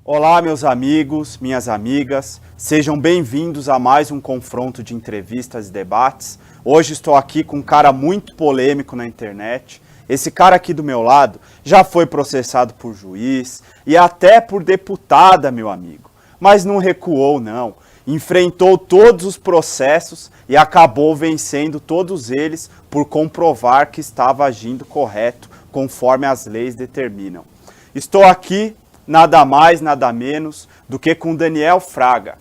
Olá, meus amigos, minhas amigas, sejam bem-vindos a mais um confronto de entrevistas e debates. Hoje estou aqui com um cara muito polêmico na internet. Esse cara aqui do meu lado já foi processado por juiz e até por deputada, meu amigo. Mas não recuou, não. Enfrentou todos os processos e acabou vencendo todos eles por comprovar que estava agindo correto, conforme as leis determinam. Estou aqui nada mais, nada menos do que com Daniel Fraga,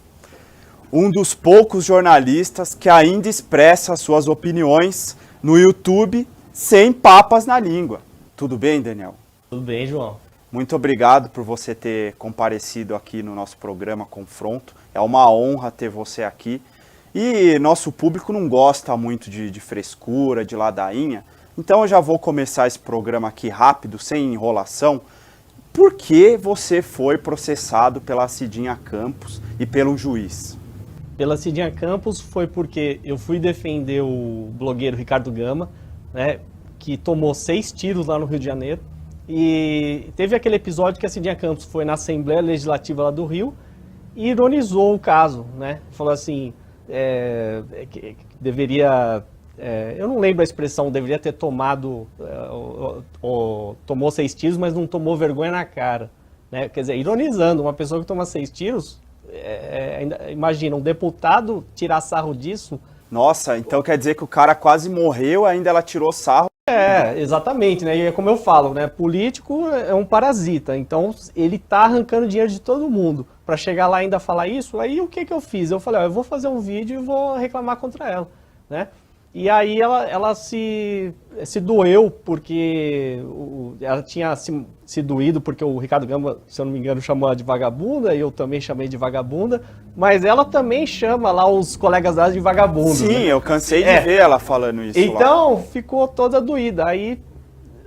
um dos poucos jornalistas que ainda expressa suas opiniões no YouTube sem papas na língua. Tudo bem, Daniel? Tudo bem, João. Muito obrigado por você ter comparecido aqui no nosso programa Confronto. É uma honra ter você aqui. E nosso público não gosta muito de frescura, de ladainha. Então eu já vou começar esse programa aqui rápido, sem enrolação. Por que você foi processado pela Cidinha Campos e pelo juiz? Pela Cidinha Campos foi porque eu fui defender o blogueiro Ricardo Gama, né, que tomou 6 tiros lá no Rio de Janeiro. E teve aquele episódio que a Cidinha Campos foi na Assembleia Legislativa lá do Rio e ironizou o caso, né? Falou assim, que deveria... eu não lembro a expressão, deveria ter tomado, tomou 6 tiros, mas não tomou vergonha na cara, né? Quer dizer, ironizando, uma pessoa que toma 6 tiros, imagina, um deputado tirar sarro disso. Nossa, então quer dizer que o cara quase morreu, ainda ela tirou sarro. Exatamente, né? E é como eu falo, né? Político é um parasita, então ele tá arrancando dinheiro de todo mundo. Para chegar lá e ainda falar isso, aí o que eu fiz? Eu falei, eu vou fazer um vídeo e vou reclamar contra ela, né? E aí ela se doeu porque ela tinha se doído porque o Ricardo Gama, se eu não me engano, chamou ela de vagabunda, e eu também chamei de vagabunda, mas ela também chama lá os colegas dela de vagabundos. Sim, né? Eu cansei de ver ela falando isso. Então, lá. Ficou toda doída. Aí,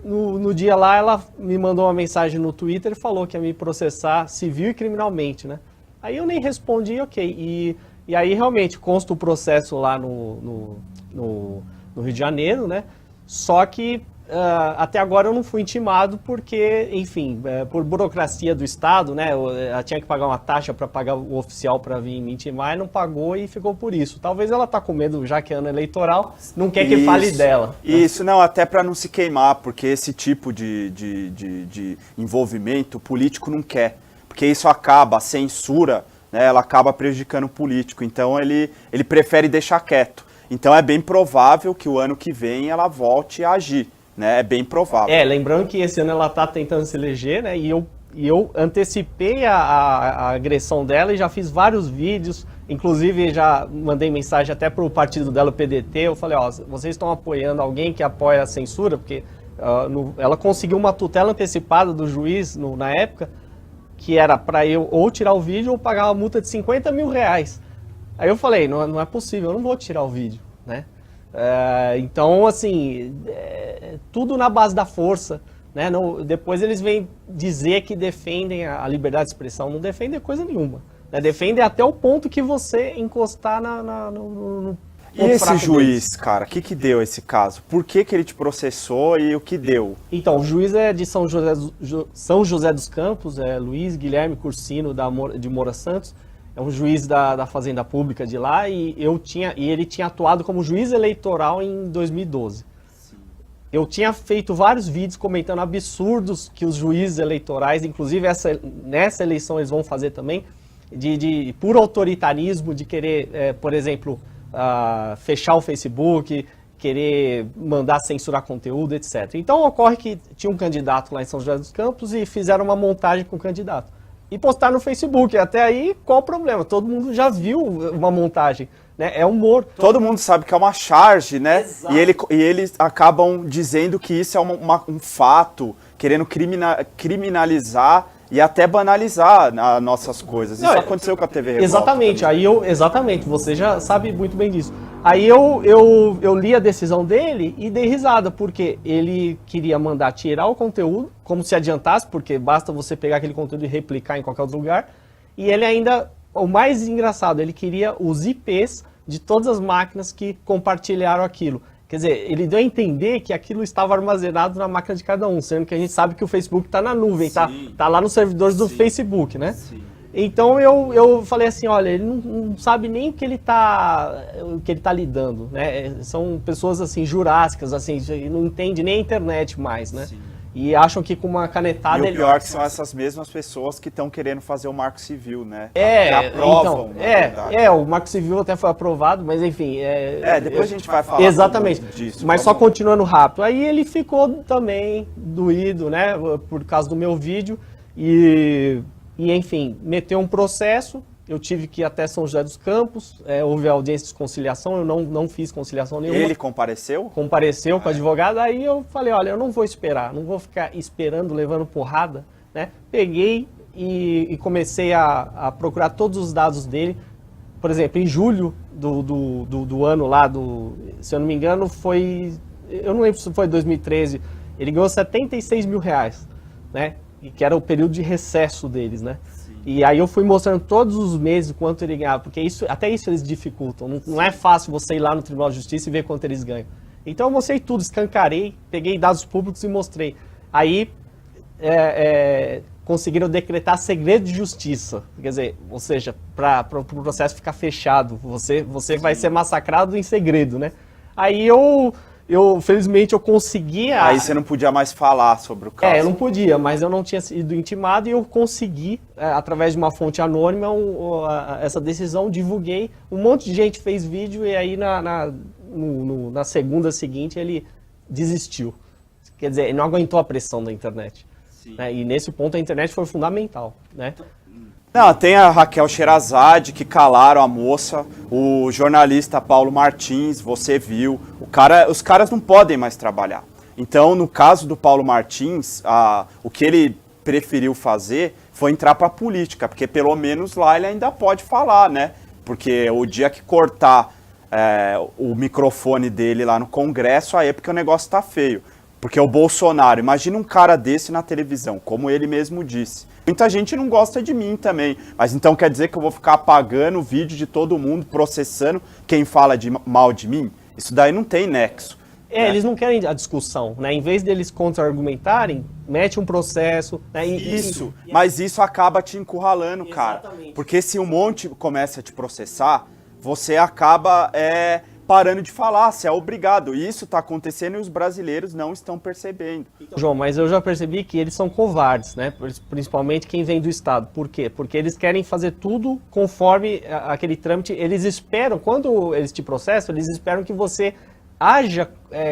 no dia lá, ela me mandou uma mensagem no Twitter e falou que ia me processar civil e criminalmente, né? Aí eu nem respondi, ok. E aí, realmente, consta o processo lá no Rio de Janeiro, né? Só que até agora eu não fui intimado porque, enfim, por burocracia do Estado, né? Ela tinha que pagar uma taxa para pagar o oficial para vir me intimar e não pagou e ficou por isso. Talvez ela tá com medo, já que é ano eleitoral, não quer que fale dela. Isso, não, até para não se queimar, porque esse tipo de envolvimento o político não quer. Porque isso acaba, a censura, né? Ela acaba prejudicando o político. Então ele prefere deixar quieto. Então é bem provável que o ano que vem ela volte a agir, né? É bem provável. Lembrando que esse ano ela está tentando se eleger, né? E eu antecipei a agressão dela e já fiz vários vídeos, inclusive já mandei mensagem até para o partido dela, o PDT, eu falei, vocês estão apoiando alguém que apoia a censura? Porque ela conseguiu uma tutela antecipada do juiz na época, que era para eu ou tirar o vídeo ou pagar uma multa de 50 mil reais. Aí eu falei, não é possível, eu não vou tirar o vídeo, né? Então, assim, tudo na base da força, né? Depois eles vêm dizer que defendem a liberdade de expressão, não defendem coisa nenhuma, né? Defendem até o ponto que você encostar no E esse juiz, cara, o que deu esse caso? Por que ele te processou e o que deu? Então, o juiz é de São José dos Campos, Luiz Guilherme Cursino de Moura Santos. É um juiz da Fazenda Pública de lá e ele tinha atuado como juiz eleitoral em 2012. Sim. Eu tinha feito vários vídeos comentando absurdos que os juízes eleitorais, inclusive nessa eleição eles vão fazer também, de puro autoritarismo, de querer, por exemplo, fechar o Facebook, querer mandar censurar conteúdo, etc. Então ocorre que tinha um candidato lá em São José dos Campos e fizeram uma montagem com o candidato. E postar no Facebook. Até aí, qual o problema? Todo mundo já viu uma montagem, né? É humor. Todo mundo sabe que é uma charge, né? Exato. E eles acabam dizendo que isso é um fato, querendo criminalizar e até banalizar nossas coisas. Isso aconteceu com a TV Revolta. Exatamente. Exatamente, você já sabe muito bem disso. Aí eu li a decisão dele e dei risada, porque ele queria mandar tirar o conteúdo, como se adiantasse, porque basta você pegar aquele conteúdo e replicar em qualquer outro lugar. E ele ainda, o mais engraçado, ele queria os IPs de todas as máquinas que compartilharam aquilo. Quer dizer, ele deu a entender que aquilo estava armazenado na máquina de cada um, sendo que a gente sabe que o Facebook está na nuvem, tá lá nos servidores do Facebook, né? Sim. Então eu falei assim, olha, ele não sabe nem o que ele tá lidando, né? São pessoas assim jurássicas, assim, não entende nem a internet mais, né? Sim. E acham que com uma canetada... E o pior é que são essas mesmas pessoas que estão querendo fazer o Marco Civil, né? Que aprovam, então, o Marco Civil até foi aprovado, mas enfim... depois a gente vai falar exatamente, disso. mas só continuando rápido. Aí ele ficou também doído, né, por causa do meu vídeo e enfim, meteu um processo. Eu tive que ir até São José dos Campos, houve audiência de conciliação, eu não fiz conciliação nenhuma. Ele compareceu? Compareceu com o advogado, aí eu falei, olha, eu não vou esperar, não vou ficar esperando, levando porrada, né? Peguei e comecei a procurar todos os dados dele. Por exemplo, em julho do ano lá, se eu não me engano, eu não lembro se foi 2013, ele ganhou R$76 mil, né? E que era o período de recesso deles, né? E aí eu fui mostrando todos os meses quanto ele ganhava, porque até isso eles dificultam. Não é fácil você ir lá no Tribunal de Justiça e ver quanto eles ganham. Então eu mostrei tudo, escancarei, peguei dados públicos e mostrei. Aí conseguiram decretar segredo de justiça. Quer dizer, ou seja, para o processo ficar fechado, você vai ser massacrado em segredo, né? Aí felizmente eu consegui... Aí você não podia mais falar sobre o caso. Eu não podia, mas eu não tinha sido intimado e eu consegui, através de uma fonte anônima, essa decisão, divulguei. Um monte de gente fez vídeo e aí na segunda seguinte ele desistiu. Quer dizer, ele não aguentou a pressão da internet. Né? E nesse ponto a internet foi fundamental, né? Não, tem a Raquel Sherazade, que calaram a moça, o jornalista Paulo Martins, você viu, os caras não podem mais trabalhar. Então, no caso do Paulo Martins, o que ele preferiu fazer foi entrar para a política, porque pelo menos lá ele ainda pode falar, né? Porque o dia que cortar o microfone dele lá no Congresso, aí é porque o negócio tá feio. Porque o Bolsonaro, imagina um cara desse na televisão, como ele mesmo disse. Muita gente não gosta de mim também, mas então quer dizer que eu vou ficar apagando o vídeo de todo mundo, processando quem fala mal de mim? Isso daí não tem nexo. Né? Eles não querem a discussão, né? Em vez deles contra-argumentarem, mete um processo... Né? Mas isso acaba te encurralando, cara. Exatamente. Porque se um monte começa a te processar, você acaba... parando de falar, você é obrigado. Isso está acontecendo e os brasileiros não estão percebendo. João, mas eu já percebi que eles são covardes, né? Principalmente quem vem do Estado. Por quê? Porque eles querem fazer tudo conforme aquele trâmite. Eles esperam, quando eles te processam, eles esperam que você haja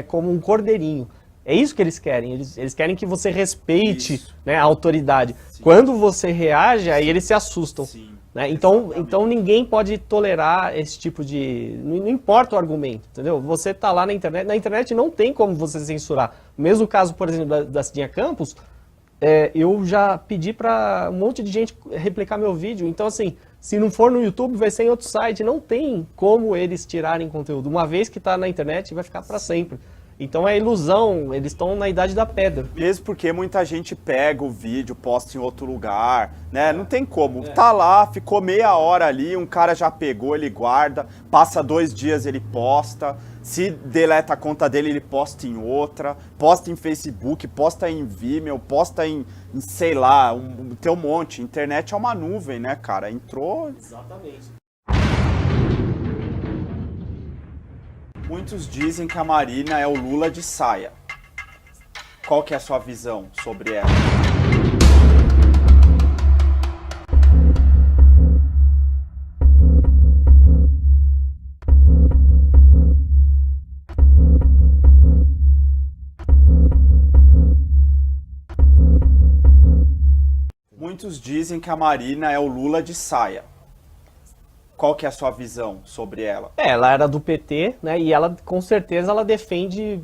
como um cordeirinho. É isso que eles querem. Eles querem que você respeite, né, a autoridade. Sim. Quando você reage, aí eles se assustam. Sim. Né? Então ninguém pode tolerar esse tipo de... Não importa o argumento, entendeu? Você está lá na internet não tem como você censurar. O mesmo caso, por exemplo, da Cidinha Campos, eu já pedi para um monte de gente replicar meu vídeo. Então, assim, se não for no YouTube, vai ser em outro site. Não tem como eles tirarem conteúdo. Uma vez que está na internet, vai ficar para sempre. Então é ilusão, eles estão na idade da pedra. Mesmo porque muita gente pega o vídeo, posta em outro lugar, né? Não tem como. Tá lá, ficou meia hora ali, um cara já pegou, ele guarda, passa 2 dias, ele posta. Se deleta a conta dele, ele posta em outra, posta em Facebook, posta em Vimeo, posta em sei lá, tem um monte. Internet é uma nuvem, né, cara? Entrou... Exatamente. Muitos dizem que a Marina é o Lula de saia. Qual que é a sua visão sobre ela? Muitos dizem que a Marina é o Lula de saia. Qual que é a sua visão sobre ela? Ela era do PT, né? E ela, com certeza, ela defende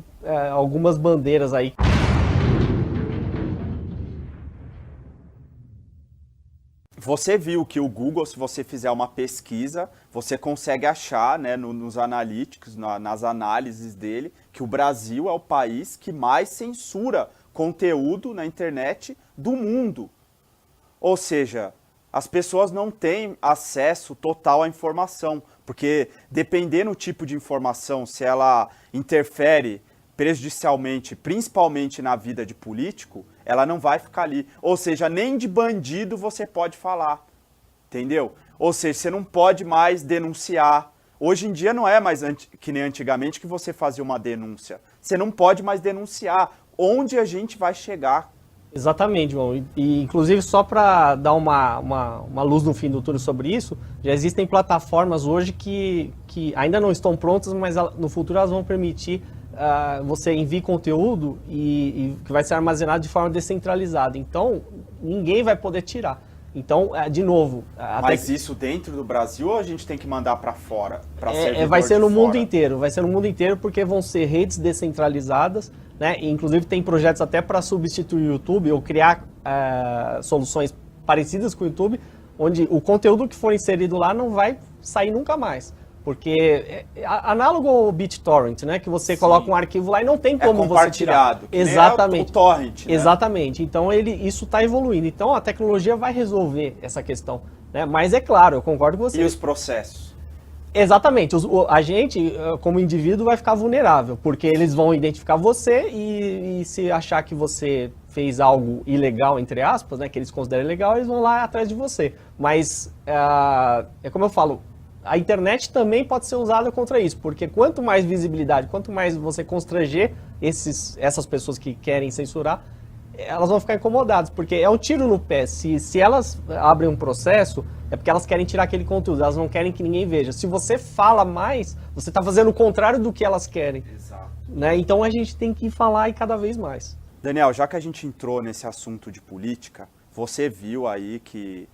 algumas bandeiras aí. Você viu que o Google, se você fizer uma pesquisa, você consegue achar, né, nos analíticos, nas análises dele, que o Brasil é o país que mais censura conteúdo na internet do mundo. Ou seja, as pessoas não têm acesso total à informação, porque dependendo do tipo de informação, se ela interfere prejudicialmente, principalmente na vida de político, ela não vai ficar ali. Ou seja, nem de bandido você pode falar, entendeu? Ou seja, você não pode mais denunciar. Hoje em dia não é mais que nem antigamente que você fazia uma denúncia. Você não pode mais denunciar. Onde a gente vai chegar? Exatamente, João. E inclusive, só para dar uma luz no fim do túnel sobre isso, já existem plataformas hoje que ainda não estão prontas, mas no futuro elas vão permitir você enviar conteúdo e que vai ser armazenado de forma descentralizada. Então, ninguém vai poder tirar. Então, de novo... Mas isso dentro do Brasil ou a gente tem que mandar para fora? Vai ser no mundo inteiro. Vai ser no mundo inteiro porque vão ser redes descentralizadas, né? E, inclusive, tem projetos até para substituir o YouTube ou criar soluções parecidas com o YouTube, onde o conteúdo que for inserido lá não vai sair nunca mais. Porque análogo ao BitTorrent, né? Que você coloca um arquivo lá e não tem como você tirar. Exatamente. O torrent, né? Exatamente. Então isso está evoluindo. Então a tecnologia vai resolver essa questão, né? Mas é claro, eu concordo com você. E os processos? Exatamente. A gente, como indivíduo, vai ficar vulnerável, porque eles vão identificar você e se achar que você fez algo ilegal, entre aspas, né? Que eles consideram ilegal, eles vão lá atrás de você. Mas é como eu falo. A internet também pode ser usada contra isso, porque quanto mais visibilidade, quanto mais você constranger essas pessoas que querem censurar, elas vão ficar incomodadas, porque é um tiro no pé. Se elas abrem um processo, é porque elas querem tirar aquele conteúdo, elas não querem que ninguém veja. Se você fala mais, você está fazendo o contrário do que elas querem. Exato. Né? Então a gente tem que falar e cada vez mais. Daniel, já que a gente entrou nesse assunto de política, você viu aí que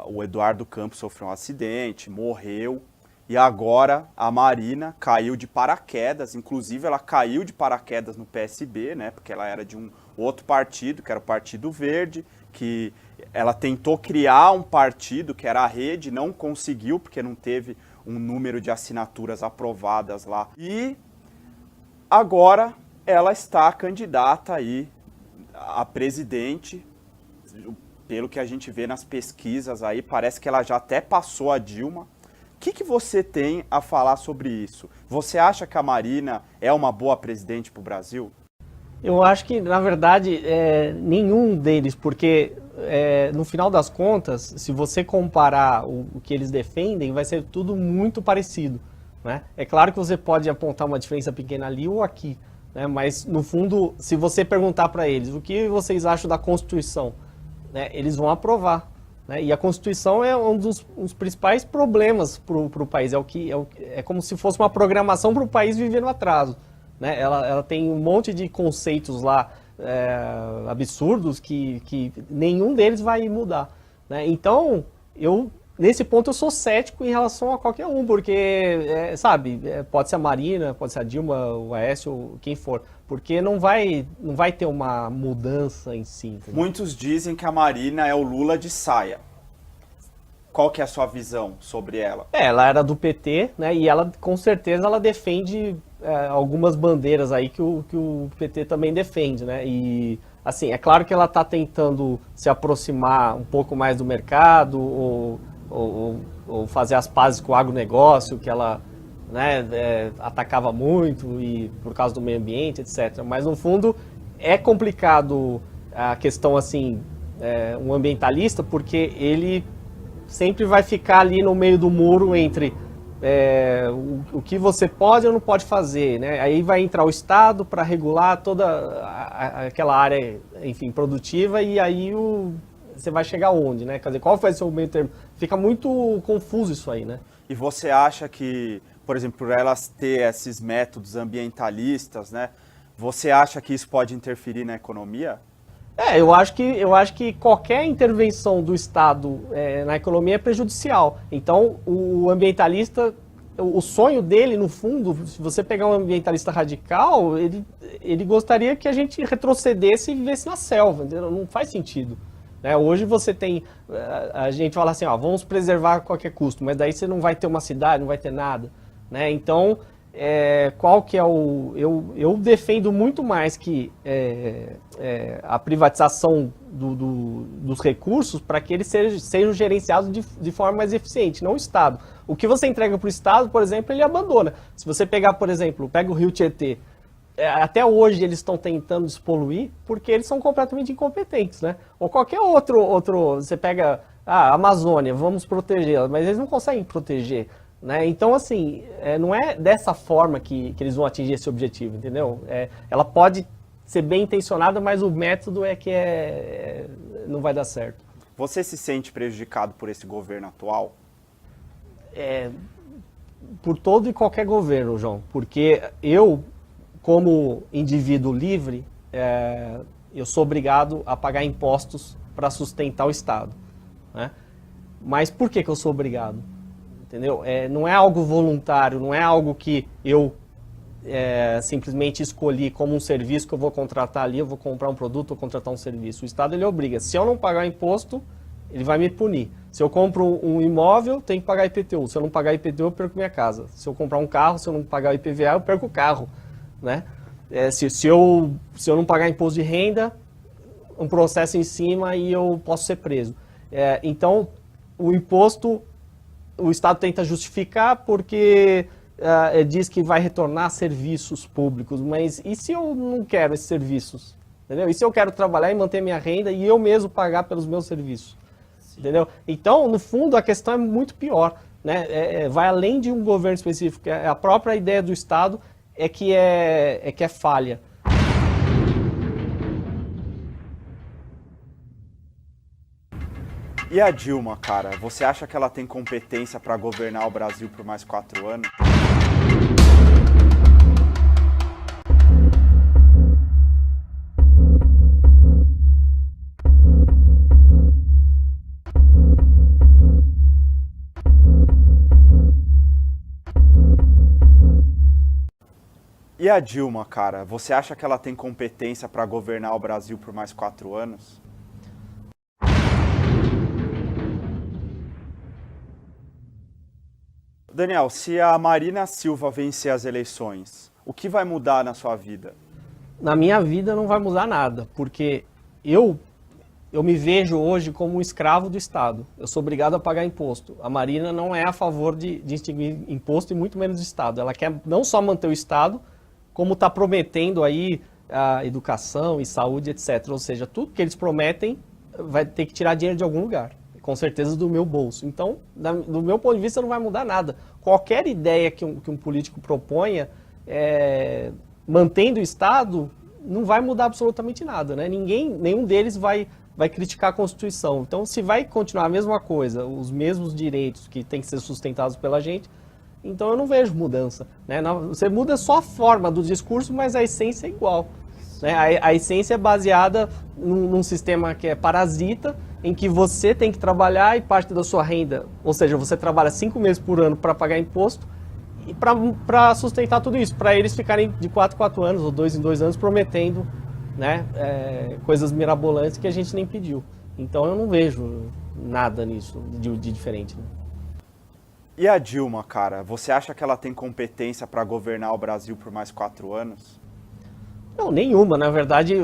o Eduardo Campos sofreu um acidente, morreu, e agora a Marina caiu de paraquedas, inclusive ela caiu de paraquedas no PSB, né, porque ela era de um outro partido, que era o Partido Verde, que ela tentou criar um partido, que era a Rede, não conseguiu, porque não teve um número de assinaturas aprovadas lá. E agora ela está candidata aí a presidente. Pelo que a gente vê nas pesquisas aí, parece que ela já até passou a Dilma. O que você tem a falar sobre isso? Você acha que a Marina é uma boa presidente para o Brasil? Eu acho que, na verdade, nenhum deles, porque no final das contas, se você comparar o que eles defendem, vai ser tudo muito parecido, né? É claro que você pode apontar uma diferença pequena ali ou aqui, né? Mas, no fundo, se você perguntar para eles o que vocês acham da Constituição, né, eles vão aprovar, né? E a Constituição é um dos principais problemas para o país. É como se fosse uma programação para o país viver no atraso, né? Ela tem um monte de conceitos lá absurdos que nenhum deles vai mudar, né? Então, nesse ponto eu sou cético em relação a qualquer um, porque, pode ser a Marina, pode ser a Dilma, o Aécio, ou quem for, porque não vai ter uma mudança em si. Entendeu? Muitos dizem que a Marina é o Lula de saia. Qual que é a sua visão sobre ela? Ela era do PT, né, e ela, com certeza, ela defende algumas bandeiras aí que o PT também defende, né, e, assim, é claro que ela está tentando se aproximar um pouco mais do mercado, ou fazer as pazes com o agronegócio, que ela, né, atacava muito e por causa do meio ambiente, etc. Mas, no fundo, é complicado a questão, assim, um ambientalista, porque ele sempre vai ficar ali no meio do muro entre o que você pode ou não pode fazer, né? Aí vai entrar o Estado para regular toda aquela área, enfim, produtiva, e aí você vai chegar onde, né? Quer dizer, qual vai ser o meio termo? Fica muito confuso isso aí, né? E você acha que, por exemplo, por elas ter esses métodos ambientalistas, né? Você acha que isso pode interferir na economia? Eu acho que qualquer intervenção do Estado na economia é prejudicial. Então, o ambientalista, o sonho dele, no fundo, se você pegar um ambientalista radical, ele gostaria que a gente retrocedesse e vivesse na selva, entendeu? Não faz sentido. Hoje você tem, a gente fala assim, vamos preservar a qualquer custo, mas daí você não vai ter uma cidade, não vai ter nada, né? Então, qual que é eu defendo muito mais que a privatização dos recursos para que eles sejam gerenciados de forma mais eficiente, não o Estado. O que você entrega para o Estado, por exemplo, ele abandona. Se você pegar, por exemplo, pega o Rio Tietê, até hoje eles estão tentando despoluir porque eles são completamente incompetentes, né? Ou qualquer outro você pega a Amazônia, vamos protegê-la, mas eles não conseguem proteger, né? Então, assim, não é dessa forma que eles vão atingir esse objetivo, entendeu? Ela pode ser bem intencionada, mas o método não vai dar certo. Você se sente prejudicado por esse governo atual? Por todo e qualquer governo, João, porque eu, como indivíduo livre, eu sou obrigado a pagar impostos para sustentar o Estado, né? Mas por que eu sou obrigado? Entendeu? Não é algo voluntário, não é algo que eu simplesmente escolhi como um serviço que eu vou contratar ali, eu vou comprar um produto ou contratar um serviço. O Estado, ele obriga. Se eu não pagar imposto, ele vai me punir. Se eu compro um imóvel, tem que pagar IPTU. Se eu não pagar IPTU, eu perco minha casa. Se eu comprar um carro, se eu não pagar IPVA, eu perco o carro, né? Se eu não pagar imposto de renda, um processo em cima e eu posso ser preso. Então, o imposto, o Estado tenta justificar porque diz que vai retornar serviços públicos, mas e se eu não quero esses serviços? Entendeu? E se eu quero trabalhar e manter minha renda e eu mesmo pagar pelos meus serviços? Sim. Entendeu? Então, no fundo, a questão é muito pior, né? Vai além de um governo específico. A própria ideia do Estado que é falha. E a Dilma, cara? Você acha que ela tem competência para governar o Brasil por mais 4 anos? E a Dilma, cara? Você acha que ela tem competência para governar o Brasil por mais 4 anos? Daniel, se a Marina Silva vencer as eleições, o que vai mudar na sua vida? Na minha vida não vai mudar nada, porque eu me vejo hoje como um escravo do Estado. Eu sou obrigado a pagar imposto. A Marina não é a favor de extinguir imposto e muito menos do Estado. Ela quer não só manter o Estado, como está prometendo aí a educação e saúde, etc. Ou seja, tudo que eles prometem vai ter que tirar dinheiro de algum lugar. Com certeza do meu bolso. Então, do meu ponto de vista, não vai mudar nada. Qualquer ideia que um político proponha, mantendo o Estado, não vai mudar absolutamente nada, né? Nenhum deles vai criticar a Constituição. Então, se vai continuar a mesma coisa, os mesmos direitos que têm que ser sustentados pela gente, então eu não vejo mudança, né? Você muda só a forma do discurso, mas a essência é igual, né? A essência é baseada num sistema que é parasita, em que você tem que trabalhar e parte da sua renda, ou seja, você trabalha 5 meses por ano para pagar imposto e para sustentar tudo isso, para eles ficarem de 4 em 4 anos ou 2 em 2 anos prometendo, né, coisas mirabolantes que a gente nem pediu. Então eu não vejo nada nisso de diferente, né? E a Dilma, cara? Você acha que ela tem competência para governar o Brasil por mais 4 anos? Não, nenhuma. Na verdade,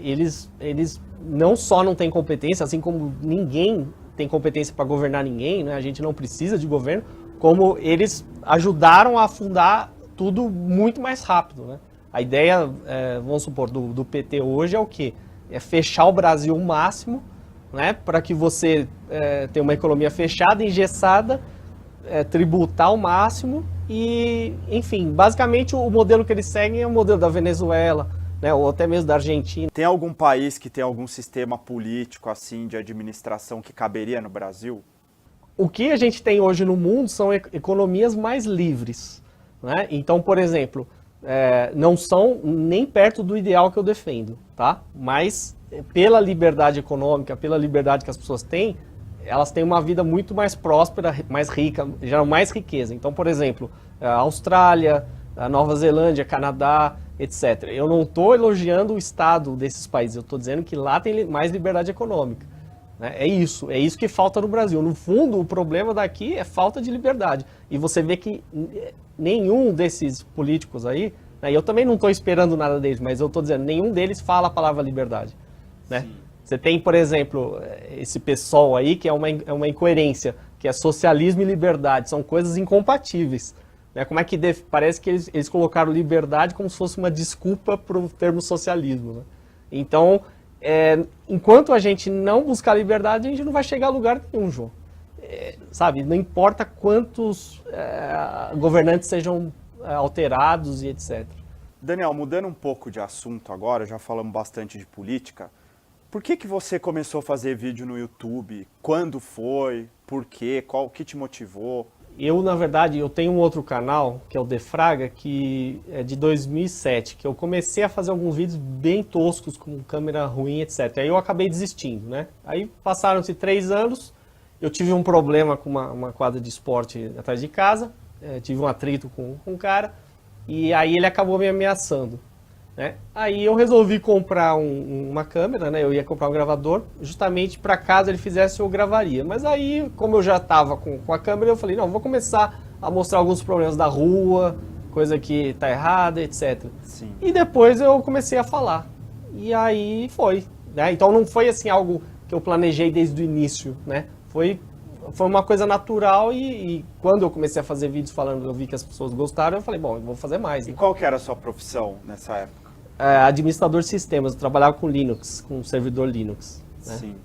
eles não só não têm competência, assim como ninguém tem competência para governar ninguém, né? A gente não precisa de governo, como eles ajudaram a afundar tudo muito mais rápido, né? A ideia, vamos supor, do PT hoje é o quê? É fechar o Brasil o máximo, né? Para que você tenha uma economia fechada, engessada, tributar ao máximo e, enfim, basicamente o modelo que eles seguem é o modelo da Venezuela, né, ou até mesmo da Argentina. Tem algum país que tem algum sistema político, assim, de administração que caberia no Brasil? O que a gente tem hoje no mundo são economias mais livres, né? Então, por exemplo, não são nem perto do ideal que eu defendo, tá? Mas pela liberdade econômica, pela liberdade que as pessoas têm, elas têm uma vida muito mais próspera, mais rica, geram mais riqueza. Então, por exemplo, a Austrália, a Nova Zelândia, Canadá, etc. Eu não estou elogiando o estado desses países, eu estou dizendo que lá tem mais liberdade econômica. né? É isso que falta no Brasil. No fundo, o problema daqui é falta de liberdade. E você vê que nenhum desses políticos aí, né, e eu também não estou esperando nada deles, mas eu estou dizendo, nenhum deles fala a palavra liberdade, né? Você tem, por exemplo, esse PSOL aí, que é uma incoerência, que é socialismo e liberdade, são coisas incompatíveis. Né? Como é que parece que eles colocaram liberdade como se fosse uma desculpa para o termo socialismo. Né? Então, enquanto a gente não buscar liberdade, a gente não vai chegar a lugar nenhum, João. Sabe, não importa quantos governantes sejam alterados e etc. Daniel, mudando um pouco de assunto agora, já falamos bastante de política. Por que você começou a fazer vídeo no YouTube? Quando foi? Por quê? O que te motivou? Eu, na verdade, eu tenho um outro canal, que é o Defraga, que é de 2007, que eu comecei a fazer alguns vídeos bem toscos, com câmera ruim, etc. Aí eu acabei desistindo, né? Aí passaram-se 3 anos, eu tive um problema com uma quadra de esporte atrás de casa, tive um atrito com um cara, e aí ele acabou me ameaçando. Né? Aí eu resolvi comprar uma câmera, né? Eu ia comprar um gravador, justamente para caso ele fizesse eu gravaria. Mas aí, como eu já estava com a câmera, eu falei, não, vou começar a mostrar alguns problemas da rua, coisa que tá errada, etc. Sim. E depois eu comecei a falar. E aí foi. Né? Então não foi assim algo que eu planejei desde o início, né? Foi uma coisa natural e quando eu comecei a fazer vídeos falando, eu vi que as pessoas gostaram, eu falei, bom, eu vou fazer mais. Né? E qual que era a sua profissão nessa época? Administrador de sistemas, eu trabalhava com Linux, com servidor Linux. Né? Sim.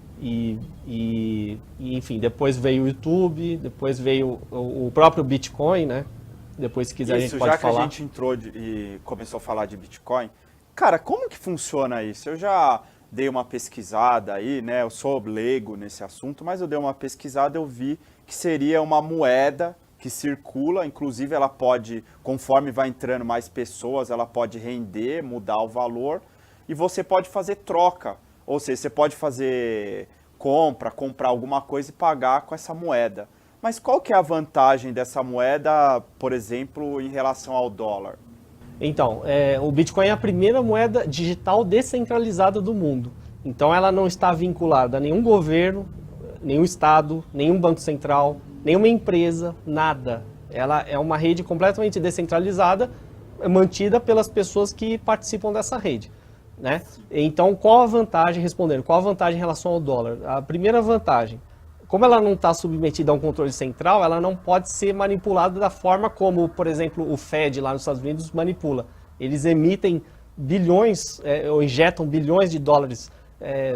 E, enfim, depois veio o YouTube, depois veio o próprio Bitcoin, né? Depois, se quiser, a gente pode falar. Já que a gente entrou e começou a falar de Bitcoin, cara, como que funciona isso? Eu já dei uma pesquisada aí, né? Eu sou leigo nesse assunto, mas eu dei uma pesquisada, eu vi que seria uma moeda que circula, inclusive ela pode, conforme vai entrando mais pessoas, ela pode render, mudar o valor, e você pode fazer troca, ou seja, você pode fazer comprar alguma coisa e pagar com essa moeda. Mas qual que é a vantagem dessa moeda, por exemplo, em relação ao dólar? Então, o Bitcoin é a primeira moeda digital descentralizada do mundo. Então ela não está vinculada a nenhum governo, nenhum estado, nenhum banco central, nenhuma empresa, nada. Ela é uma rede completamente descentralizada, mantida pelas pessoas que participam dessa rede. Né? Então, qual a vantagem, respondendo, qual a vantagem em relação ao dólar? A primeira vantagem, como ela não está submetida a um controle central, ela não pode ser manipulada da forma como, por exemplo, o Fed lá nos Estados Unidos manipula. Eles emitem bilhões, ou injetam bilhões de dólares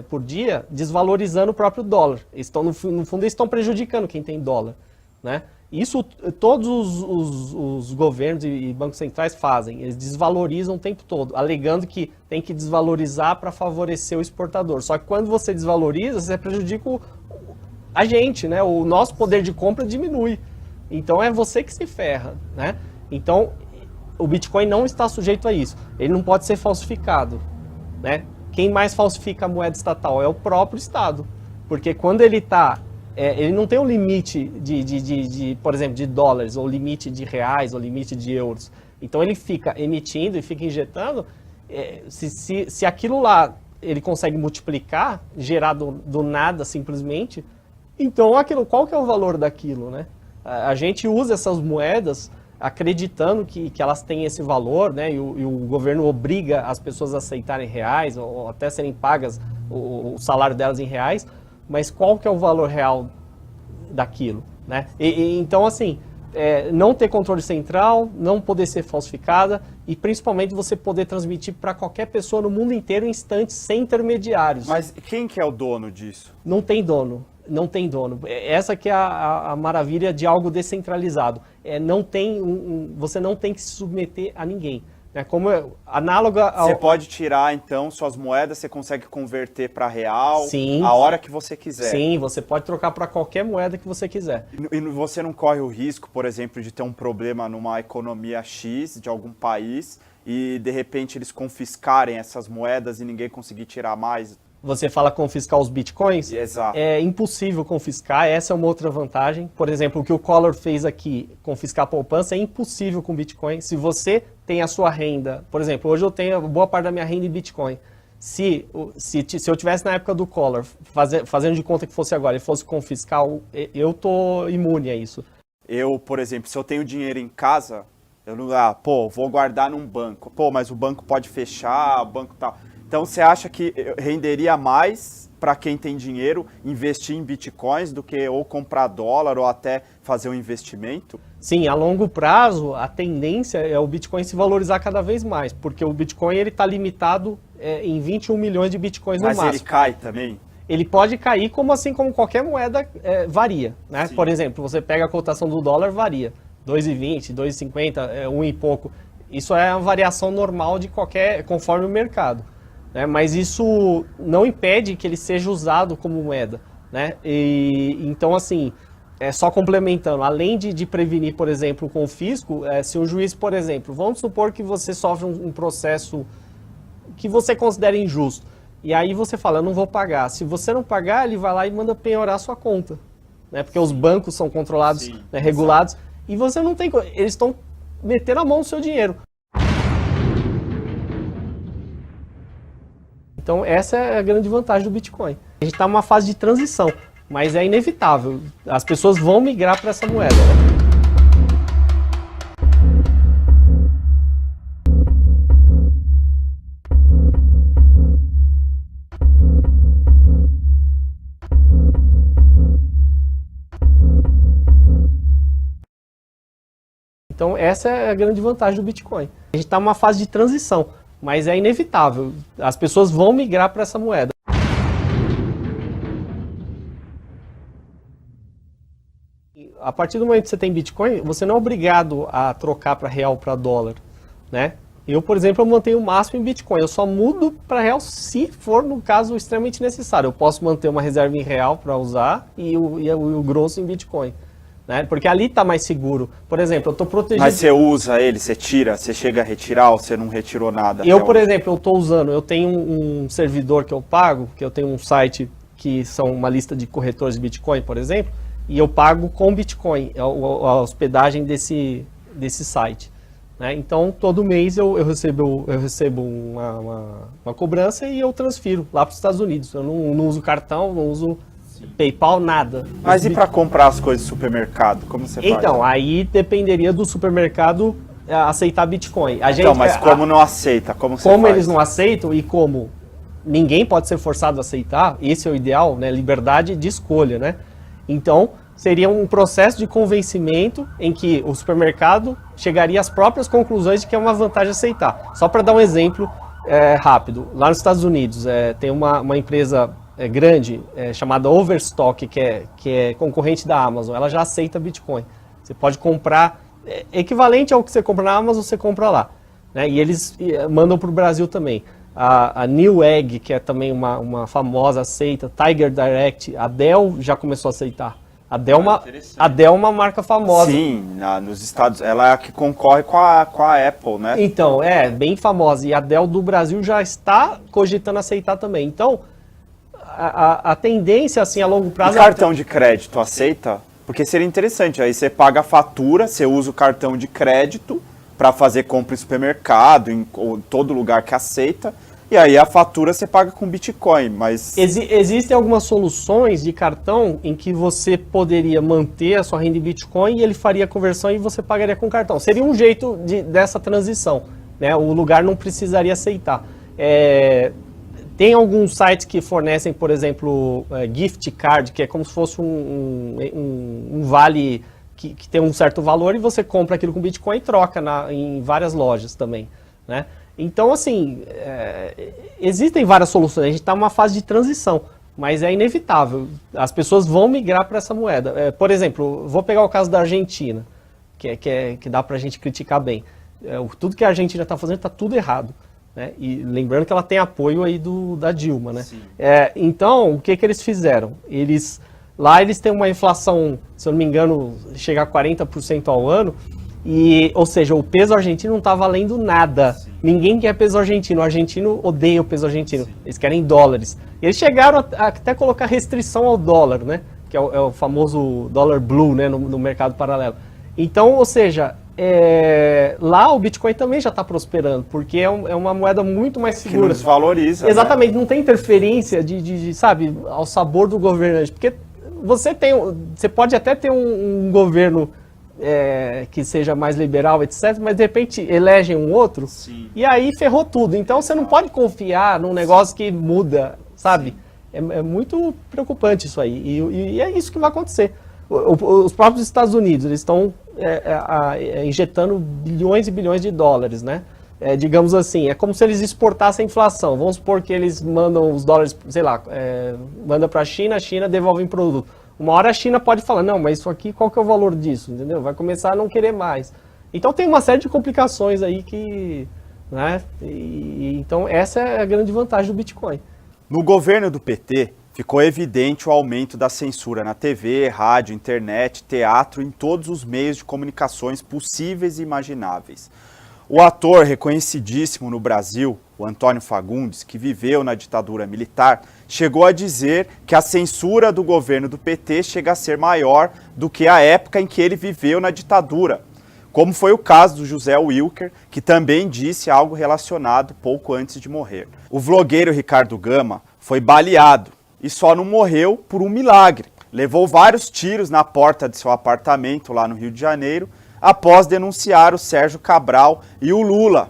por dia, desvalorizando o próprio dólar. No fundo, eles estão prejudicando quem tem dólar. Né? Isso todos os governos e bancos centrais fazem. Eles desvalorizam o tempo todo, alegando que tem que desvalorizar para favorecer o exportador. Só que quando você desvaloriza, você prejudica a gente, né? O nosso poder de compra diminui. Então é você que se ferra. Né? Então o Bitcoin não está sujeito a isso. Ele não pode ser falsificado. Né? Quem mais falsifica a moeda estatal é o próprio Estado. Porque quando ele ele não tem um limite por exemplo, de dólares, ou limite de reais, ou limite de euros. Então ele fica emitindo e fica injetando. Se aquilo lá ele consegue multiplicar, gerar do nada simplesmente, então qual que é o valor daquilo? Né? A gente usa essas moedas acreditando que elas têm esse valor, né? E o governo obriga as pessoas a aceitarem reais, ou até serem pagas o salário delas em reais, mas qual que é o valor real daquilo? Né? Então, assim, não ter controle central, não poder ser falsificada e principalmente você poder transmitir para qualquer pessoa no mundo inteiro em instantes, sem intermediários. Mas quem que é o dono disso? Não tem dono. Não tem dono. Essa que é a maravilha de algo descentralizado. Você não tem que se submeter a ninguém. Como análoga ao... Você pode tirar, então, suas moedas, você consegue converter para real. Sim, a hora que você quiser. Sim, você pode trocar para qualquer moeda que você quiser. E você não corre o risco, por exemplo, de ter um problema numa economia X de algum país e, de repente, eles confiscarem essas moedas e ninguém conseguir tirar mais? Você fala confiscar os bitcoins? Exato. É impossível confiscar, essa é uma outra vantagem. Por exemplo, o que o Collor fez aqui, confiscar a poupança, é impossível com bitcoin. Se você tem a sua renda, por exemplo, hoje eu tenho boa parte da minha renda em bitcoin. Se eu tivesse na época do Collor, fazendo de conta que fosse agora, e fosse confiscar, eu tô imune a isso. Eu, por exemplo, se eu tenho dinheiro em casa, eu não, vou guardar num banco. Pô, mas o banco pode fechar, o banco tal. Então, você acha que renderia mais para quem tem dinheiro investir em bitcoins do que ou comprar dólar ou até fazer um investimento? Sim, a longo prazo, a tendência é o Bitcoin se valorizar cada vez mais, porque o Bitcoin está limitado em 21 milhões de Bitcoins no máximo. Mas ele cai também? Ele pode cair, assim como qualquer moeda varia, né? Sim. Por exemplo, você pega a cotação do dólar, varia. 2,20, 2,50, 1 e pouco. Isso é uma variação normal de conforme o mercado. Né? Mas isso não impede que ele seja usado como moeda. Né? Então, assim, só complementando, além de prevenir, por exemplo, o confisco, se um juiz, por exemplo, vamos supor que você sofre um processo que você considera injusto, e aí você fala, eu não vou pagar. Se você não pagar, ele vai lá e manda penhorar a sua conta. Né? Porque os bancos são controlados, né, regulados, e você não tem... Eles estão metendo a mão no seu dinheiro. Então essa é a grande vantagem do Bitcoin. A gente está numa fase de transição, mas é inevitável. As pessoas vão migrar para essa moeda. Né? Então essa é a grande vantagem do Bitcoin. A gente está numa fase de transição, mas é inevitável. As pessoas vão migrar para essa moeda. A partir do momento que você tem Bitcoin, você não é obrigado a trocar para real, para dólar, né? Eu, por exemplo, eu mantenho o máximo em Bitcoin. Eu só mudo para real se for, no caso, extremamente necessário. Eu posso manter uma reserva em real para usar e o grosso em Bitcoin. Né? Porque ali está mais seguro. Por exemplo, eu estou protegido... Mas você usa ele, você tira, você chega a retirar ou você não retirou nada? Eu, por exemplo, eu estou usando, eu tenho um servidor que eu pago, que eu tenho um site que são uma lista de corretores de Bitcoin, por exemplo, e eu pago com Bitcoin a hospedagem desse site. Né? Então, todo mês eu recebo uma cobrança e eu transfiro lá para os Estados Unidos. Eu não uso cartão, não uso PayPal, nada. Mas e para comprar as coisas no supermercado? Como você faz? Então, aí dependeria do supermercado aceitar Bitcoin. Mas como não aceita? Como eles não aceitam e como ninguém pode ser forçado a aceitar, esse é o ideal, né? Liberdade de escolha, né? Então, seria um processo de convencimento em que o supermercado chegaria às próprias conclusões de que é uma vantagem aceitar. Só para dar um exemplo rápido, lá nos Estados Unidos tem uma empresa grande chamada Overstock, que é concorrente da Amazon. Ela já aceita Bitcoin. Você pode comprar, equivalente ao que você compra na Amazon, você compra lá. Né? E eles mandam para o Brasil também. A Newegg, que é também uma famosa, aceita. Tiger Direct, a Dell já começou a aceitar. A Dell é uma marca famosa. Sim, nos Estados ela é a que concorre com a Apple, né? Então, bem famosa. E a Dell do Brasil já está cogitando aceitar também. Então, a tendência, assim, a longo prazo... E cartão de crédito aceita? Porque seria interessante. Aí você paga a fatura, você usa o cartão de crédito para fazer compra em supermercado, em todo lugar que aceita. E aí a fatura você paga com Bitcoin, mas... Existem algumas soluções de cartão em que você poderia manter a sua renda em Bitcoin e ele faria a conversão e você pagaria com cartão. Seria um jeito dessa transição, né? O lugar não precisaria aceitar. Tem alguns sites que fornecem, por exemplo, gift card, que é como se fosse um vale que tem um certo valor e você compra aquilo com Bitcoin e troca em várias lojas também, né? Então, assim, existem várias soluções. A gente está numa fase de transição, mas é inevitável. As pessoas vão migrar para essa moeda. Por exemplo, vou pegar o caso da Argentina, que dá para a gente criticar bem. Tudo que a Argentina está fazendo está tudo errado. Né? E lembrando que ela tem apoio aí da Dilma. Né? Então, o que eles fizeram? Lá eles têm uma inflação, se eu não me engano, chega a 40% ao ano. Ou seja, o peso argentino não está valendo nada. Sim. Ninguém quer peso argentino. O argentino odeia o peso argentino. Sim. Eles querem dólares. E eles chegaram a até colocar restrição ao dólar, né? Que é o famoso dólar blue, né? No mercado paralelo. Então, ou seja, lá o Bitcoin também já está prosperando, porque é uma moeda muito mais segura. Que não desvaloriza. Exatamente, né? Não tem interferência sabe, ao sabor do governante. Porque você pode até ter um governo que seja mais liberal, etc., mas de repente elegem um outro, Sim. e aí ferrou tudo. Então você não pode confiar num negócio que muda, sabe? É muito preocupante isso aí, e é isso que vai acontecer. Os próprios Estados Unidos, eles estão injetando bilhões e bilhões de dólares, né? Digamos assim, é como se eles exportassem a inflação. Vamos supor que eles mandam os dólares, sei lá, manda para a China devolve em produto. Uma hora a China pode falar, não, mas isso aqui, qual que é o valor disso, entendeu? Vai começar a não querer mais. Então tem uma série de complicações aí que, né? Então essa é a grande vantagem do Bitcoin. No governo do PT, ficou evidente o aumento da censura na TV, rádio, internet, teatro, em todos os meios de comunicações possíveis e imagináveis. O ator reconhecidíssimo no Brasil, o Antônio Fagundes, que viveu na ditadura militar, chegou a dizer que a censura do governo do PT chega a ser maior do que a época em que ele viveu na ditadura, como foi o caso do José Wilker, que também disse algo relacionado pouco antes de morrer. O vlogueiro Ricardo Gama foi baleado e só não morreu por um milagre. Levou vários tiros na porta de seu apartamento lá no Rio de Janeiro, após denunciar o Sérgio Cabral e o Lula.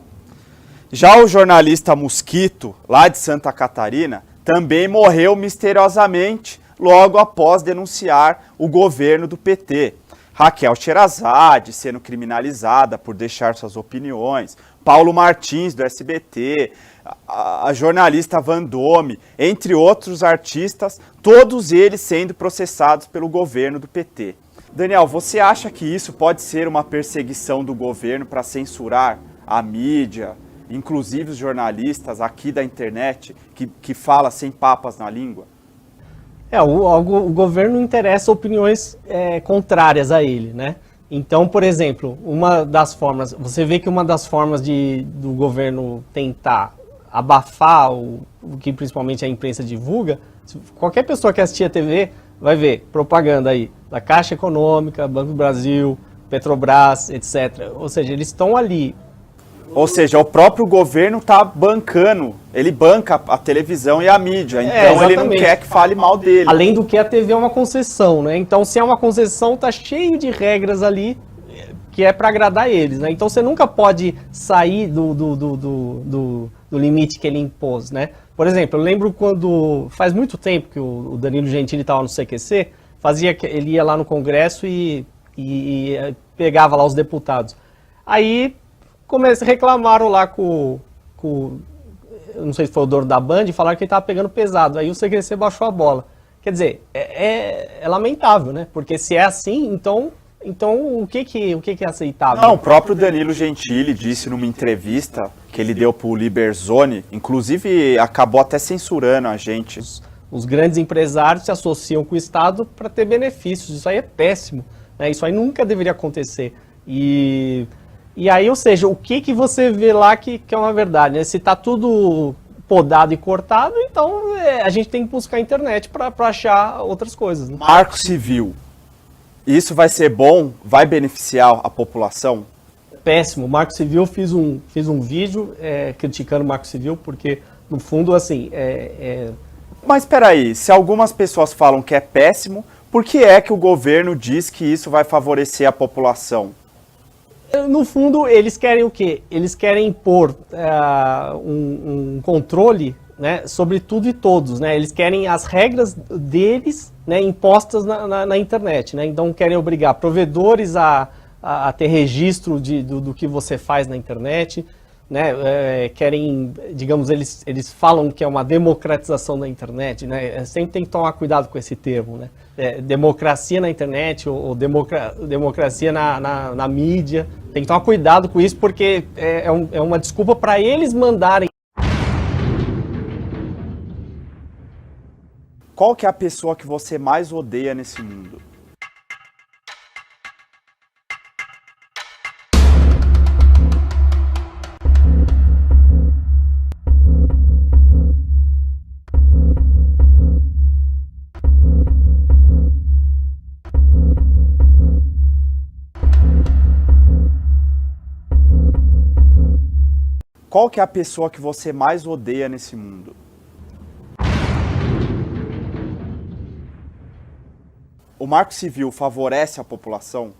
Já o jornalista Mosquito, lá de Santa Catarina, também morreu misteriosamente logo após denunciar o governo do PT. Raquel Sherazade sendo criminalizada por deixar suas opiniões, Paulo Martins do SBT, a jornalista Vandome, entre outros artistas, todos eles sendo processados pelo governo do PT. Daniel, você acha que isso pode ser uma perseguição do governo para censurar a mídia, inclusive os jornalistas aqui da internet, que fala sem papas na língua? O governo interessa opiniões contrárias a ele, né? Então, por exemplo, você vê que uma das formas do governo tentar abafar o que principalmente a imprensa divulga, qualquer pessoa que assistir a TV vai ver propaganda aí da Caixa Econômica, Banco do Brasil, Petrobras, etc. Ou seja, eles estão ali. Ou seja, o próprio governo está bancando, ele banca a televisão e a mídia, então ele não quer que fale mal dele. Além do que a TV é uma concessão, né? Então, se é uma concessão, tá cheio de regras ali que é para agradar eles, né? Então, você nunca pode sair do limite que ele impôs, né? Por exemplo, eu lembro quando, faz muito tempo que o Danilo Gentili estava no CQC, ele ia lá no Congresso e pegava lá os deputados. Aí reclamaram lá com eu não sei se foi o dono da Band, e falaram que ele estava pegando pesado. Aí o CQC baixou a bola. Quer dizer, é lamentável, né? Porque se é assim, então o que é aceitável? Não, o próprio Danilo Gentili disse numa entrevista que ele deu para o Liberzone, inclusive acabou até censurando a gente. Os grandes empresários se associam com o Estado para ter benefícios. Isso aí é péssimo, né? Isso aí nunca deveria acontecer. E aí, ou seja, o que você vê lá que é uma verdade, né? Se está tudo podado e cortado, então a gente tem que buscar a internet para achar outras coisas, né? Marco Civil. Isso vai ser bom? Vai beneficiar a população? Péssimo. O Marco Civil, fiz um vídeo criticando o Marco Civil, porque, no fundo, assim... Mas espera aí, se algumas pessoas falam que é péssimo, por que é que o governo diz que isso vai favorecer a população? No fundo, eles querem o quê? Eles querem impor um controle, né, sobre tudo e todos, né? Eles querem as regras deles, né, impostas na internet, né? Então querem obrigar provedores a ter registro do que você faz na internet, né? Querem, digamos, eles falam que é uma democratização da internet, né? Sempre tem que tomar cuidado com esse termo, né? Democracia na internet ou democracia na mídia. Tem que tomar cuidado com isso, porque é uma desculpa para eles mandarem. Qual que é a pessoa que você mais odeia nesse mundo? Qual que é a pessoa que você mais odeia nesse mundo? O Marco Civil favorece a população?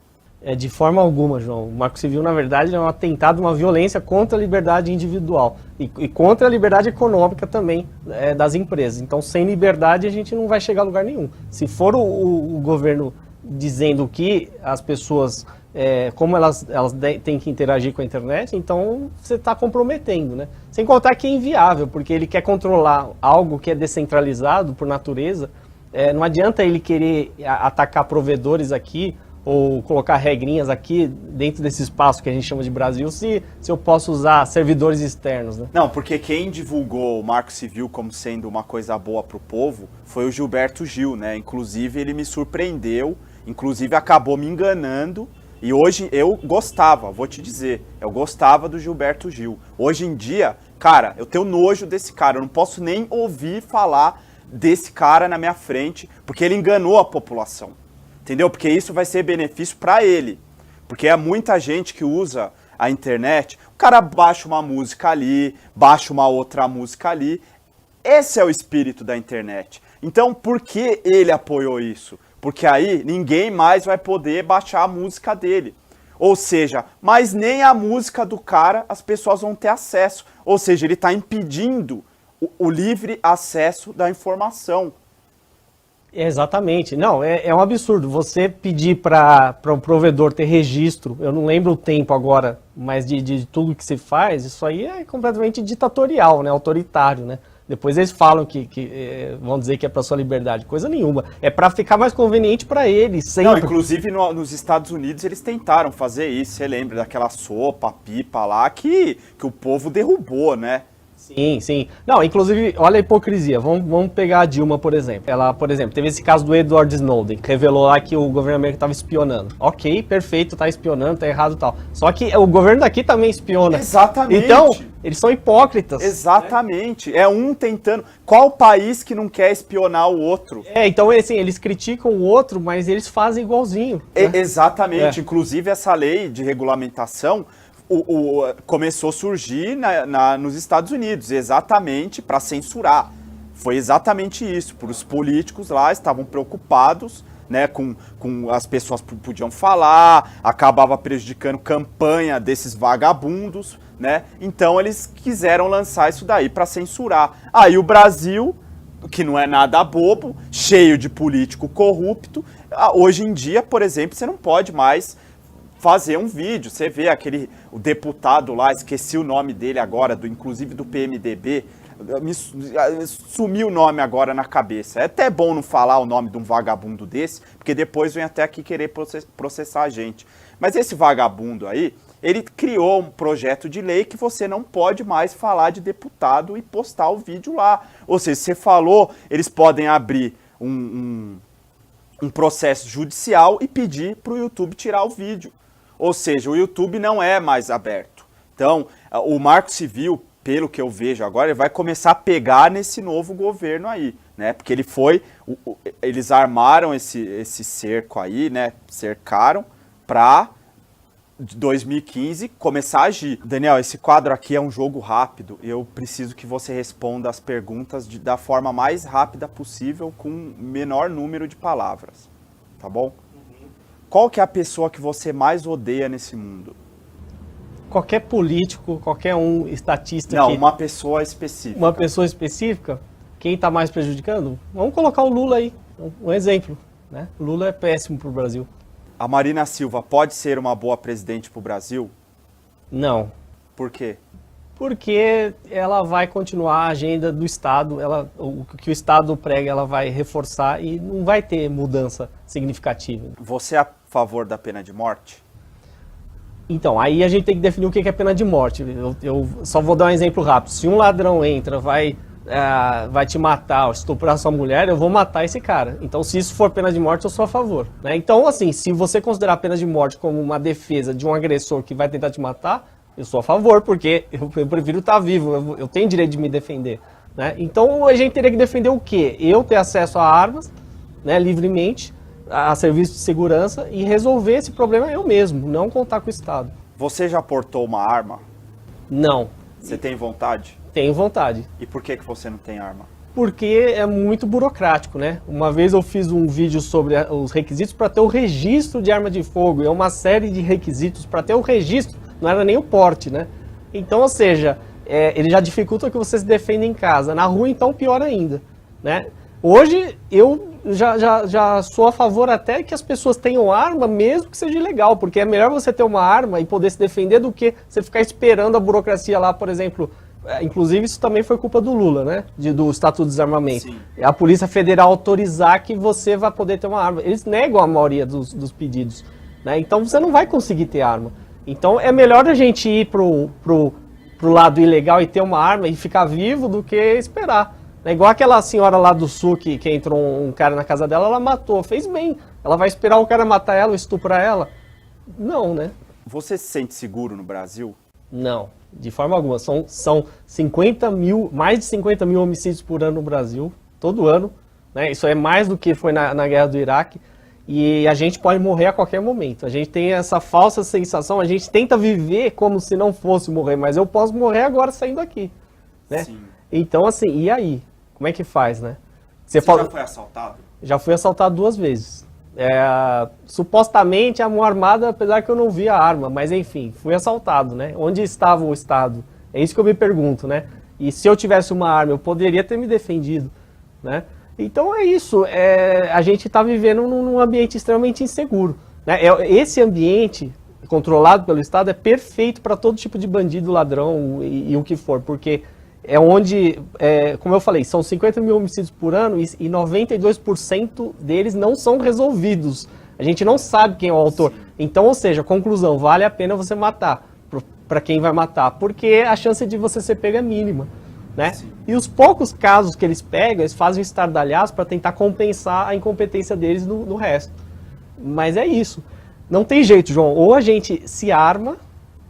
De forma alguma, João. O Marco Civil, na verdade, é um atentado, uma violência contra a liberdade individual e contra a liberdade econômica também das empresas. Então, sem liberdade, a gente não vai chegar a lugar nenhum. Se for o governo dizendo que as pessoas, como elas têm que interagir com a internet, então você está comprometendo, né? Sem contar que é inviável, porque ele quer controlar algo que é descentralizado por natureza. Não adianta ele querer atacar provedores aqui, ou colocar regrinhas aqui dentro desse espaço que a gente chama de Brasil, se eu posso usar servidores externos, né? Não, porque quem divulgou o Marco Civil como sendo uma coisa boa para o povo foi o Gilberto Gil, né? Inclusive ele me surpreendeu, inclusive acabou me enganando, e hoje eu gostava, vou te dizer, eu gostava do Gilberto Gil. Hoje em dia, cara, eu tenho nojo desse cara, eu não posso nem ouvir falar desse cara na minha frente, porque ele enganou a população. Entendeu? Porque isso vai ser benefício para ele. Porque é muita gente que usa a internet, o cara baixa uma música ali, baixa uma outra música ali. Esse é o espírito da internet. Então, por que ele apoiou isso? Porque aí ninguém mais vai poder baixar a música dele. Ou seja, mas nem a música do cara as pessoas vão ter acesso. Ou seja, ele está impedindo o livre acesso da informação. Exatamente. Não, é um absurdo. Você pedir para um provedor ter registro, eu não lembro o tempo agora, mas de tudo que se faz, isso aí é completamente ditatorial, né? Autoritário, né? Depois eles falam que vão dizer que é para sua liberdade. Coisa nenhuma. É para ficar mais conveniente para eles, sempre. Não, inclusive nos Estados Unidos eles tentaram fazer isso. Você lembra daquela sopa, pipa lá, que o povo derrubou, né? Sim, sim. Não, inclusive, olha a hipocrisia. Vamos pegar a Dilma, por exemplo. Ela, por exemplo, teve esse caso do Edward Snowden, que revelou lá que o governo americano estava espionando. Ok, perfeito, tá espionando, tá errado e tal. Só que o governo daqui também espiona. Exatamente. Então, eles são hipócritas. Exatamente. É um tentando. Qual país que não quer espionar o outro? Então, assim, eles criticam o outro, mas eles fazem igualzinho. Né? Exatamente. Inclusive, essa lei de regulamentação começou a surgir nos Estados Unidos, exatamente para censurar. Foi exatamente isso. Os políticos lá estavam preocupados, né, com as pessoas podiam falar, acabava prejudicando campanha desses vagabundos, né? Então eles quiseram lançar isso daí para censurar. Aí o Brasil, que não é nada bobo, cheio de político corrupto, hoje em dia, por exemplo, você não pode mais fazer um vídeo. Você vê o deputado lá, esqueci o nome dele agora, inclusive do PMDB, sumiu o nome agora na cabeça. É até bom não falar o nome de um vagabundo desse, porque depois vem até aqui querer processar a gente. Mas esse vagabundo aí, ele criou um projeto de lei que você não pode mais falar de deputado e postar o vídeo lá. Ou seja, você falou, eles podem abrir um processo judicial e pedir para o YouTube tirar o vídeo. Ou seja, o YouTube não é mais aberto. Então, o Marco Civil, pelo que eu vejo agora, ele vai começar a pegar nesse novo governo aí, né? Porque eles armaram esse cerco aí, né? Cercaram para 2015 começar a agir. Daniel, esse quadro aqui é um jogo rápido. Eu preciso que você responda as perguntas da forma mais rápida possível, com o menor número de palavras. Tá bom? Qual que é a pessoa que você mais odeia nesse mundo? Qualquer político, qualquer estatista... Não, uma pessoa específica. Uma pessoa específica? Quem está mais prejudicando? Vamos colocar o Lula aí, um exemplo. Né? O Lula é péssimo para o Brasil. A Marina Silva pode ser uma boa presidente para o Brasil? Não. Por quê? Porque ela vai continuar a agenda do Estado, o que o Estado prega, ela vai reforçar e não vai ter mudança significativa. Você é a favor da pena de morte? Então, aí a gente tem que definir o que é pena de morte. Eu só vou dar um exemplo rápido. Se um ladrão entra, vai te matar, ou estuprar sua mulher, eu vou matar esse cara. Então, se isso for pena de morte, eu sou a favor. Né? Então, assim, se você considerar a pena de morte como uma defesa de um agressor que vai tentar te matar, eu sou a favor, porque eu prefiro estar vivo, eu tenho direito de me defender. Né? Então, a gente teria que defender o quê? Eu ter acesso a armas, né, livremente, a serviços de segurança e resolver esse problema eu mesmo, não contar com o Estado. Você já portou uma arma? Não. Você tem vontade? Tenho vontade. E por que você não tem arma? Porque é muito burocrático, né? Uma vez eu fiz um vídeo sobre os requisitos para ter o registro de arma de fogo. É uma série de requisitos para ter o registro, não era nem o porte, né? Então, ou seja, ele já dificulta que você se defenda em casa. Na rua, então, pior ainda, né? Hoje, eu já sou a favor até que as pessoas tenham arma, mesmo que seja ilegal, porque é melhor você ter uma arma e poder se defender do que você ficar esperando a burocracia lá, por exemplo. Inclusive, isso também foi culpa do Lula, né? Do Estatuto de Desarmamento. Sim. A Polícia Federal autorizar que você vai poder ter uma arma. Eles negam a maioria dos pedidos, né? Então, você não vai conseguir ter arma. Então, é melhor a gente ir pro lado ilegal e ter uma arma e ficar vivo do que esperar. É igual aquela senhora lá do sul que entrou um cara na casa dela, ela matou, fez bem. Ela vai esperar o cara matar ela ou estuprar ela? Não, né? Você se sente seguro no Brasil? Não, de forma alguma. São mais de 50 mil homicídios por ano no Brasil, todo ano, né? Isso é mais do que foi na guerra do Iraque. E a gente pode morrer a qualquer momento. A gente tem essa falsa sensação, a gente tenta viver como se não fosse morrer, mas eu posso morrer agora saindo daqui, né? Sim. Então, assim, e aí? Como é que faz, né? Você já foi assaltado? Já fui assaltado 2 vezes. Supostamente a mão armada, apesar que eu não vi a arma, mas enfim, fui assaltado, né? Onde estava o Estado? É isso que eu me pergunto, né? E se eu tivesse uma arma, eu poderia ter me defendido, né? Então é isso, a gente está vivendo num ambiente extremamente inseguro, né? Esse ambiente controlado pelo Estado é perfeito para todo tipo de bandido, ladrão e o que for, porque é onde, como eu falei, são 50 mil homicídios por ano e 92% deles não são resolvidos. A gente não sabe quem é o autor. Então, ou seja, conclusão, vale a pena você matar para quem vai matar, porque a chance de você ser pego é mínima, né? E os poucos casos que eles pegam, eles fazem estardalhaços para tentar compensar a incompetência deles no resto. Mas é isso. Não tem jeito, João. Ou a gente se arma,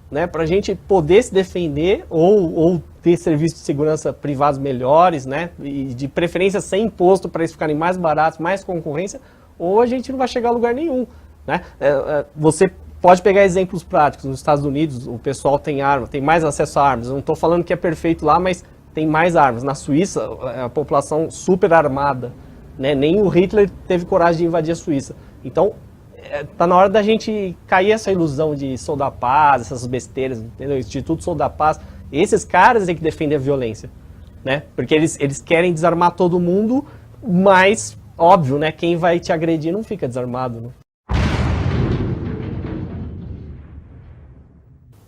né, para a gente poder se defender, ou ter serviços de segurança privados melhores, né, e de preferência sem imposto para eles ficarem mais baratos, mais concorrência, ou a gente não vai chegar a lugar nenhum, né? Você pode pegar exemplos práticos. Nos Estados Unidos, o pessoal tem arma, tem mais acesso a armas. Eu não estou falando que é perfeito lá, mas tem mais armas. Na Suíça, a população super armada, né? Nem o Hitler teve coragem de invadir a Suíça. Então, tá na hora da gente cair essa ilusão de Sou da Paz, essas besteiras, entendeu? Instituto Sou da Paz. Esses caras é que defendem a violência, né? Porque eles querem desarmar todo mundo, mas, óbvio, né? Quem vai te agredir não fica desarmado, né?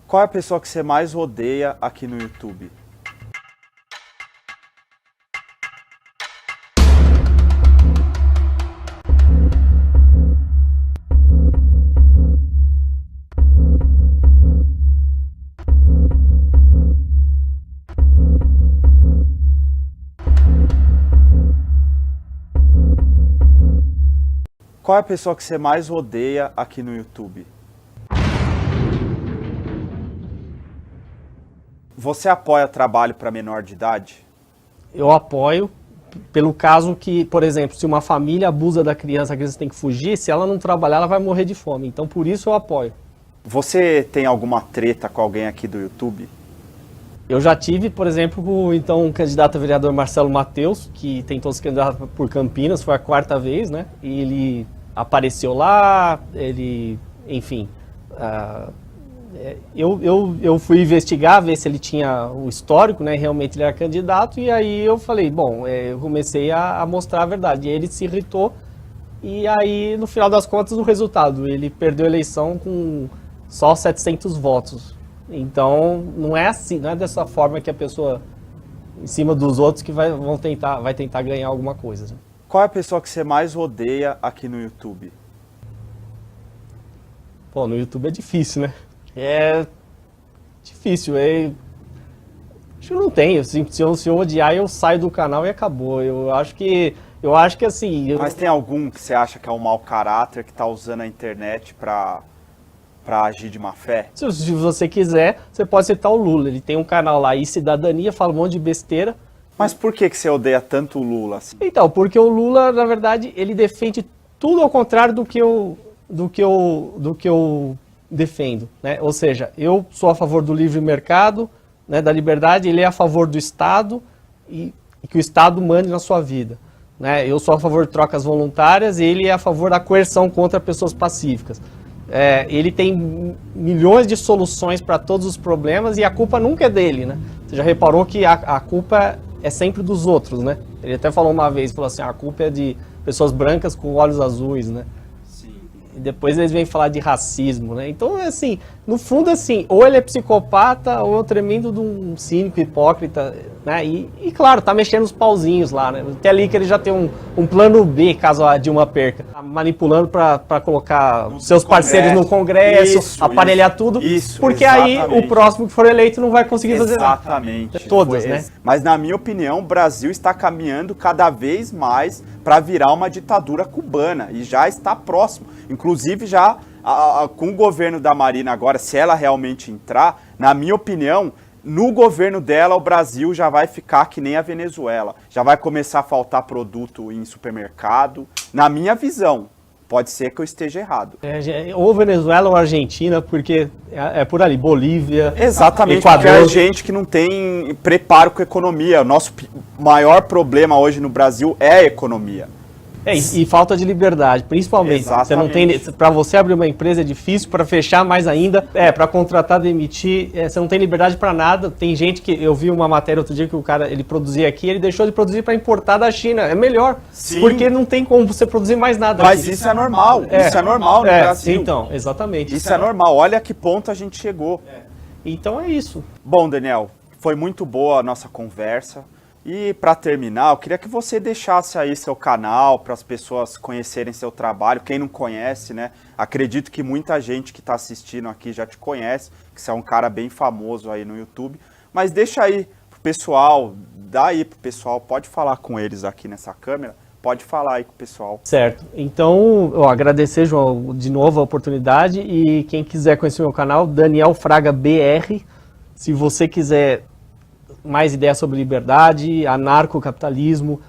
Qual é a pessoa que você mais odeia aqui no YouTube? Qual é a pessoa que você mais odeia aqui no YouTube? Você apoia trabalho para menor de idade? Eu apoio, pelo caso que, por exemplo, se uma família abusa da criança, a criança tem que fugir, se ela não trabalhar, ela vai morrer de fome. Então, por isso eu apoio. Você tem alguma treta com alguém aqui do YouTube? Eu já tive, por exemplo, o então candidato a vereador Marcelo Matheus, que tentou se candidatar por Campinas, foi a 4ª vez, né? E ele apareceu lá, enfim... Eu fui investigar, ver se ele tinha o histórico, né? Realmente ele era candidato, e aí eu falei, bom, eu comecei a mostrar a verdade. E ele se irritou, e aí, no final das contas, o resultado, ele perdeu a eleição com só 700 votos. Então, não é assim, não é dessa forma que a pessoa, em cima dos outros, que vai tentar ganhar alguma coisa. Qual é a pessoa que você mais odeia aqui no YouTube? Pô, no YouTube é difícil, né? É difícil, acho que não tem, se eu odiar eu saio do canal e acabou. Eu acho que assim... Mas tem algum que você acha que é um mau caráter, que está usando a internet para agir de má fé? Se você quiser, você pode citar o Lula, ele tem um canal lá, E-Cidadania, fala um monte de besteira. Mas por que você odeia tanto o Lula assim? Então, porque o Lula, na verdade, ele defende tudo ao contrário do que eu defendo, né? Ou seja, eu sou a favor do livre mercado, né, da liberdade, ele é a favor do Estado e que o Estado mande na sua vida. Né? Eu sou a favor de trocas voluntárias e ele é a favor da coerção contra pessoas pacíficas. Ele tem milhões de soluções para todos os problemas e a culpa nunca é dele, né? Você já reparou que a culpa é sempre dos outros, né? Ele até falou uma vez, falou assim, a culpa é de pessoas brancas com olhos azuis, né? Sim. E depois eles vêm falar de racismo, né? Então, assim, no fundo, assim, ou ele é psicopata ou é o tremendo de um cínico hipócrita, né? E claro, tá mexendo os pauzinhos lá, né? Até ali que ele já tem um plano B, caso a Dilma perca. Tá manipulando para colocar seus parceiros no Congresso, aparelhar tudo, porque aí o próximo que for eleito não vai conseguir fazer nada. Exatamente. Todas, né? Mas na minha opinião, o Brasil está caminhando cada vez mais para virar uma ditadura cubana e já está próximo. Inclusive já com o governo da Marina agora, se ela realmente entrar, na minha opinião, no governo dela o Brasil já vai ficar que nem a Venezuela. Já vai começar a faltar produto em supermercado. Na minha visão, pode ser que eu esteja errado. Ou Venezuela ou Argentina, porque é por ali, Bolívia, exatamente, Equador. Porque é gente que não tem preparo com a economia. O nosso maior problema hoje no Brasil é a economia. E falta de liberdade, principalmente. Você não tem, para você abrir uma empresa é difícil, para fechar mais ainda, para contratar, demitir, você não tem liberdade para nada. Tem gente que, eu vi uma matéria outro dia que o cara, ele produzia aqui, ele deixou de produzir para importar da China. É melhor, porque não tem como você produzir mais nada. Mas aqui. Isso é normal, isso é normal no Brasil. Então, exatamente. Isso é normal, olha a que ponto a gente chegou. Então é isso. Bom, Daniel, foi muito boa a nossa conversa. E para terminar, eu queria que você deixasse aí seu canal para as pessoas conhecerem seu trabalho. Quem não conhece, né? Acredito que muita gente que está assistindo aqui já te conhece, que você é um cara bem famoso aí no YouTube. Mas deixa aí pro pessoal, dá aí pro pessoal, pode falar com eles aqui nessa câmera, pode falar aí com o pessoal. Certo. Então, agradecer, João, de novo a oportunidade e quem quiser conhecer meu canal, Daniel Fraga BR. Se você quiser mais ideias sobre liberdade, anarcocapitalismo,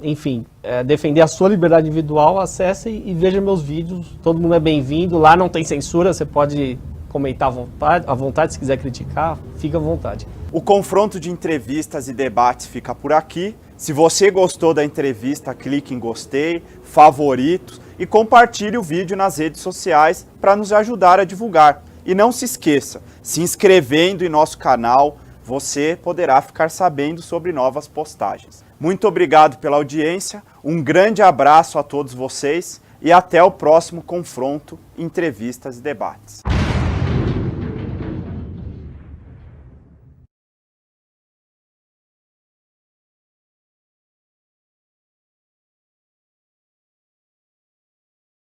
enfim, defender a sua liberdade individual, acesse e veja meus vídeos. Todo mundo é bem-vindo. Lá não tem censura, você pode comentar à vontade, se quiser criticar, fica à vontade. O confronto de entrevistas e debates fica por aqui. Se você gostou da entrevista, clique em gostei, favoritos e compartilhe o vídeo nas redes sociais para nos ajudar a divulgar. E não se esqueça, se inscrevendo em nosso canal, você poderá ficar sabendo sobre novas postagens. Muito obrigado pela audiência, um grande abraço a todos vocês e até o próximo confronto, entrevistas e debates.